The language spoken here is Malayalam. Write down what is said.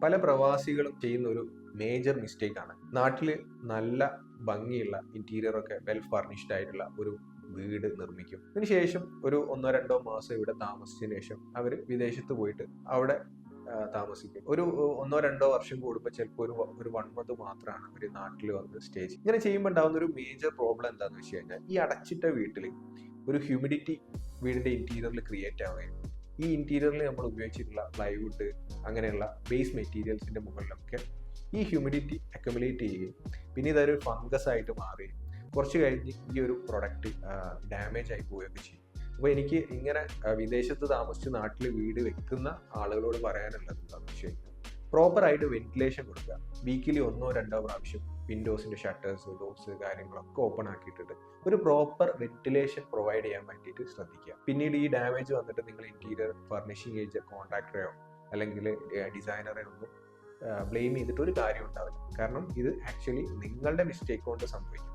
പല പ്രവാസികളും ചെയ്യുന്ന ഒരു മേജർ മിസ്റ്റേക്ക് ആണ്. നാട്ടിൽ നല്ല ഭംഗിയുള്ള ഇന്റീരിയർ ഒക്കെ വെൽ ഫർണിഷ്ഡ് ആയിട്ടുള്ള ഒരു വീട് നിർമ്മിക്കും. അതിനുശേഷം ഒരു 1-2 മാസം ഇവിടെ താമസിച്ചതിന് ശേഷം അവർ വിദേശത്ത് പോയിട്ട് അവിടെ താമസിക്കും. ഒരു 1-2 വർഷം കൂടുമ്പോൾ ചിലപ്പോൾ ഒരു 1 മന്ത് മാത്രമാണ് അവർ നാട്ടിൽ വന്ന് സ്റ്റേ ചെയ്യും. ഇങ്ങനെ ചെയ്യുമ്പോൾ ഉണ്ടാകുന്ന ഒരു മേജർ പ്രോബ്ലം എന്താണെന്ന് വെച്ച് കഴിഞ്ഞാൽ, ഈ അടച്ചിട്ട വീട്ടിൽ ഒരു ഹ്യൂമിഡിറ്റി വീടിന്റെ ഇന്റീരിയറിൽ ക്രിയേറ്റ് ആവുകയും ഈ ഇന്റീരിയറിൽ നമ്മൾ ഉപയോഗിച്ചിട്ടുള്ള പ്ലൈവുഡ് അങ്ങനെയുള്ള ബേസ് മെറ്റീരിയൽസിന്റെ മുകളിലൊക്കെ ഈ ഹ്യൂമിഡിറ്റി അക്യുമുലേറ്റ് ചെയ്യുകയും പിന്നെ ഇതൊരു ഫംഗസ് ആയിട്ട് മാറുകയും കുറച്ച് കഴിഞ്ഞ് ഈ ഒരു പ്രൊഡക്റ്റ് ഡാമേജ് ആയി പോവുകയൊക്കെ ചെയ്യും. അപ്പോൾ എനിക്ക് ഇങ്ങനെ വിദേശത്ത് താമസിച്ച് നാട്ടിൽ വീട് വെക്കുന്ന ആളുകളോട് പറയാനുള്ളത് എന്താണെന്ന് വെച്ച് കഴിഞ്ഞാൽ, പ്രോപ്പറായിട്ട് വെന്റിലേഷൻ കൊടുക്കുക. വീക്കിലി 1-2 പ്രാവശ്യം വിൻഡോസിന്റെ ഷട്ടേഴ്സ്, ഡോർസ് കാര്യങ്ങളൊക്കെ ഓപ്പൺ ആക്കിയിട്ടിട്ട് ഒരു പ്രോപ്പർ വെന്റിലേഷൻ പ്രൊവൈഡ് ചെയ്യാൻ വേണ്ടിയിട്ട് ശ്രദ്ധിക്കുക. പിന്നീട് ഈ ഡാമേജ് വന്നിട്ട് നിങ്ങൾ ഇന്റീരിയർ ഫർണിഷിംഗ് ഏജന്റ് കോൺട്രാക്ടറെയോ അല്ലെങ്കിൽ ഡിസൈനറെയോ ഒന്നും ബ്ലെയിം ചെയ്തിട്ട് ഒരു കാര്യം ഉണ്ടാവില്ല. കാരണം ഇത് ആക്ച്വലി നിങ്ങളുടെ മിസ്റ്റേക്ക് കൊണ്ട് സംഭവിക്കും.